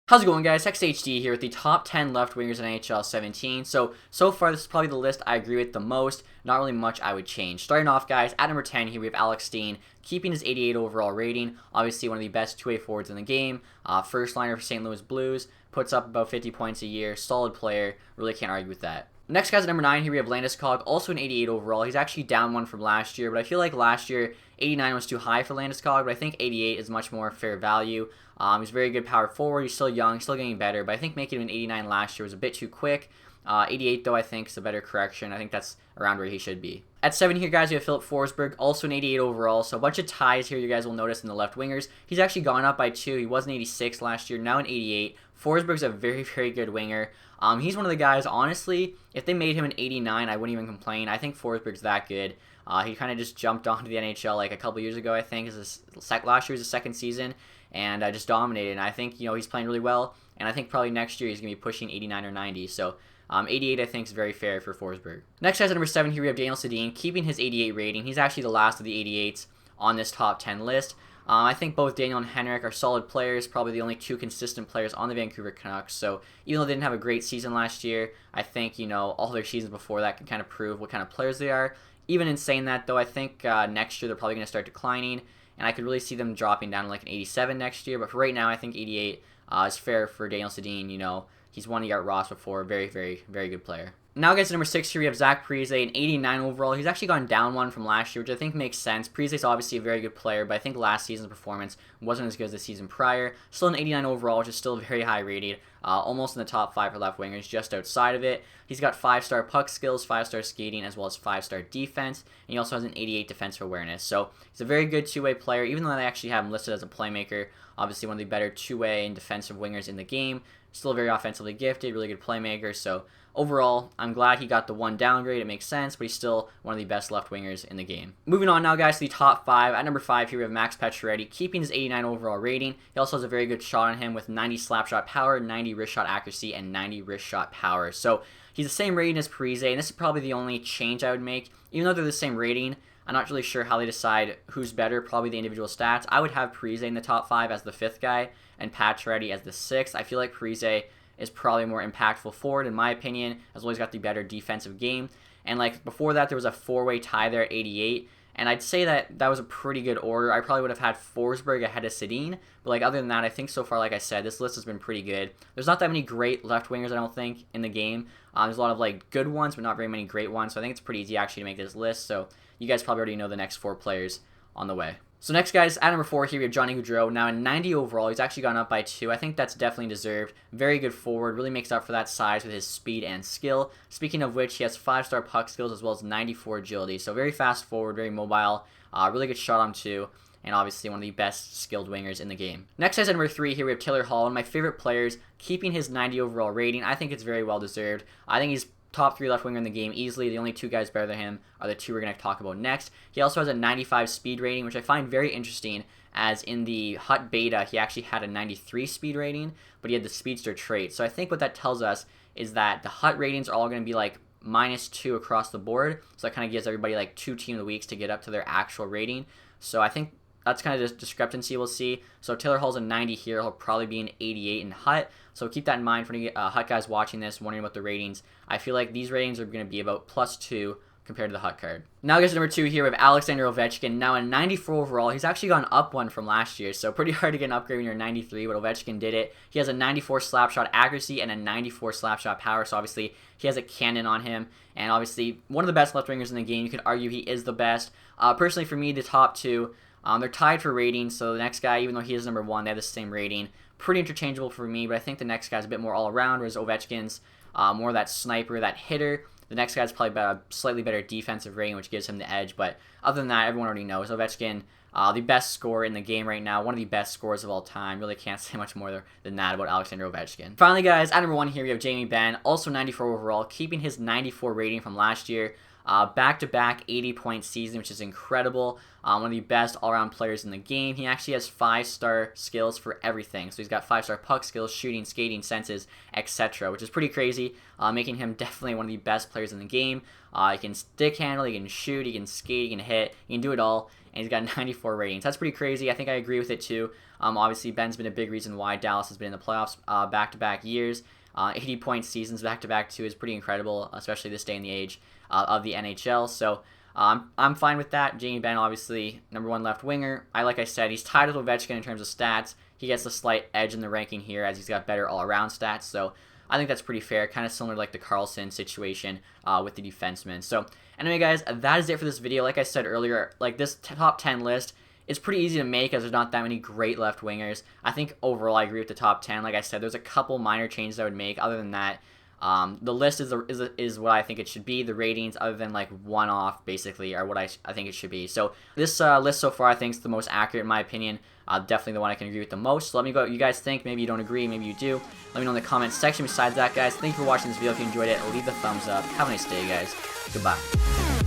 How's it going, guys? TacTixHD here with the top 10 left wingers in NHL 17. So far, this is probably the list I agree with the most. Not really much I would change. Starting off, guys, at number 10 here, we have Alex Sedin, keeping his 88 overall rating. Obviously, one of the best two-way forwards in the game. First liner for St. Louis Blues. Puts up about 50 points a year. Solid player. Really can't argue with that. Next, guys, at number 9 here, we have Landeskog, also an 88 overall. He's actually down one from last year, but I feel like last year, 89 was too high for Landeskog, but I think 88 is much more fair value. He's a very good power forward. He's still young, still getting better, but I think making him an 89 last year was a bit too quick. 88, though, I think is a better correction. I think that's around where he should be. At 7 here, guys, we have Filip Forsberg, also an 88 overall, so a bunch of ties here you guys will notice in the left wingers. He's actually gone up by 2. He was an 86 last year, now an 88. Forsberg's a very, very good winger. He's one of the guys, honestly, if they made him an 89, I wouldn't even complain. I think Forsberg's that good. He kind of just jumped onto the NHL like a couple years ago, I think. Last year was his second season, and just dominated. And I think, he's playing really well, and I think probably next year he's going to be pushing 89 or 90. So 88, I think, is very fair for Forsberg. Next, guys, at number 7 here, we have Daniel Sedin, keeping his 88 rating. He's actually the last of the 88s on this top 10 list. I think both Daniel and Henrik are solid players, probably the only two consistent players on the Vancouver Canucks. So even though they didn't have a great season last year, I think, all their seasons before that can kind of prove what kind of players they are. Even in saying that, though, I think next year they're probably going to start declining, and I could really see them dropping down to like an 87 next year. But for right now, I think 88 is fair for Daniel Sedin. He's won the Art Ross before. Very, very, very good player. Now, guys, at number 6 here, we have Zack Kassian, an 89 overall. He's actually gone down one from last year, which I think makes sense. Kasian's obviously a very good player, but I think last season's performance wasn't as good as the season prior. Still an 89 overall, which is still very high rated. Almost in the top 5 for left wingers, just outside of it. He's got 5-star puck skills, 5-star skating, as well as 5-star defense. And he also has an 88 defensive awareness. So he's a very good two-way player, even though they actually have him listed as a playmaker. Obviously one of the better two-way and defensive wingers in the game. Still very offensively gifted, really good playmaker. So overall, I'm glad he got the one downgrade. It makes sense, but he's still one of the best left wingers in the game. Moving on now, guys, to the top 5. At number 5 here, we have Max Pacioretty, keeping his 89 overall rating. He also has a very good shot on him with 90 slap shot power, 90 wrist shot accuracy, and 90 wrist shot power. So he's the same rating as Parise, and this is probably the only change I would make. Even though they're the same rating, I'm not really sure how they decide who's better, probably the individual stats. I would have Parise in the top 5 as the 5th guy, and Pacioretty as the 6th. I feel like Parise is probably a more impactful forward, in my opinion, as well as got the better defensive game. And like before that, there was a 4-way tie there at 88, and I'd say that was a pretty good order. I probably would have had Forsberg ahead of Sedin, but like other than that, I think so far, like I said, this list has been pretty good. There's not that many great left wingers, I don't think, in the game. There's a lot of like good ones, but not very many great ones, so I think it's pretty easy actually to make this list. So you guys probably already know the next 4 players on the way. So next, guys, at number 4 here, we have Johnny Gaudreau. Now, a 90 overall. He's actually gone up by 2. I think that's definitely deserved. Very good forward. Really makes up for that size with his speed and skill. Speaking of which, he has 5-star puck skills as well as 94 agility. So very fast forward, very mobile. Really good shot on 2. And obviously one of the best skilled wingers in the game. Next, guys, at number 3 here, we have Taylor Hall, one of my favorite players, keeping his 90 overall rating. I think it's very well deserved. I think he's top 3 left winger in the game easily. The only 2 guys better than him are the 2 we're going to talk about next. He also has a 95 speed rating, which I find very interesting, as in the Hut Beta, he actually had a 93 speed rating, but he had the speedster trait. So I think what that tells us is that the Hut ratings are all going to be like -2 across the board. So that kind of gives everybody like 2 team of the weeks to get up to their actual rating. So I think that's kind of the discrepancy we'll see. So Taylor Hall's a 90 here. He'll probably be an 88 in Hut. So keep that in mind for any Hut guys watching this, wondering about the ratings. I feel like these ratings are going to be about +2 compared to the Hut card. Now, guys, number 2 here, we have Alexander Ovechkin. Now, a 94 overall. He's actually gone up 1 from last year, so pretty hard to get an upgrade when you're 93, but Ovechkin did it. He has a 94 slap shot accuracy and a 94 slap shot power, so obviously he has a cannon on him, and obviously one of the best left wingers in the game. You could argue he is the best. Personally, for me, the top 2, they're tied for ratings, so the next guy, even though he is number 1, they have the same rating. Pretty interchangeable for me, but I think the next guy's a bit more all-around, whereas Ovechkin's more that sniper, that hitter. The next guy's probably got a slightly better defensive rating, which gives him the edge, but other than that, everyone already knows. Ovechkin, the best scorer in the game right now, one of the best scorers of all time. Really can't say much more than that about Alexander Ovechkin. Finally, guys, at number 1 here, we have Jamie Benn, also 94 overall, keeping his 94 rating from last year. Back-to-back 80-point season, which is incredible. one of the best all-around players in the game. He actually has 5-star skills for everything. So he's got 5-star puck skills, shooting, skating, senses, etc., which is pretty crazy, making him definitely one of the best players in the game. He can stick handle, he can shoot, he can skate, he can hit, he can do it all, and he's got 94 ratings. That's pretty crazy. I think I agree with it too. Obviously, Benn's been a big reason why Dallas has been in the playoffs back-to-back years. 80-point seasons back-to-back too is pretty incredible, especially this day and the age of the NHL. So I'm fine with that. Jamie Benn, obviously, #1 left winger. Like I said, he's tied with Ovechkin in terms of stats. He gets a slight edge in the ranking here as he's got better all-around stats. So I think that's pretty fair, kind of similar to like the Carlson situation with the defensemen. So anyway, guys, that is it for this video. Like I said earlier, like this top 10 list, it's pretty easy to make as there's not that many great left wingers. I think overall I agree with the top 10. Like I said, there's a couple minor changes I would make. Other than that, the list is what I think it should be. The ratings, other than like one-off, basically, are what I think it should be. So this list so far I think is the most accurate in my opinion. Definitely the one I can agree with the most. So let me know what you guys think. Maybe you don't agree, maybe you do. Let me know in the comments section. Besides that, guys, thank you for watching this video. If you enjoyed it, leave the thumbs up. Have a nice day, guys. Goodbye.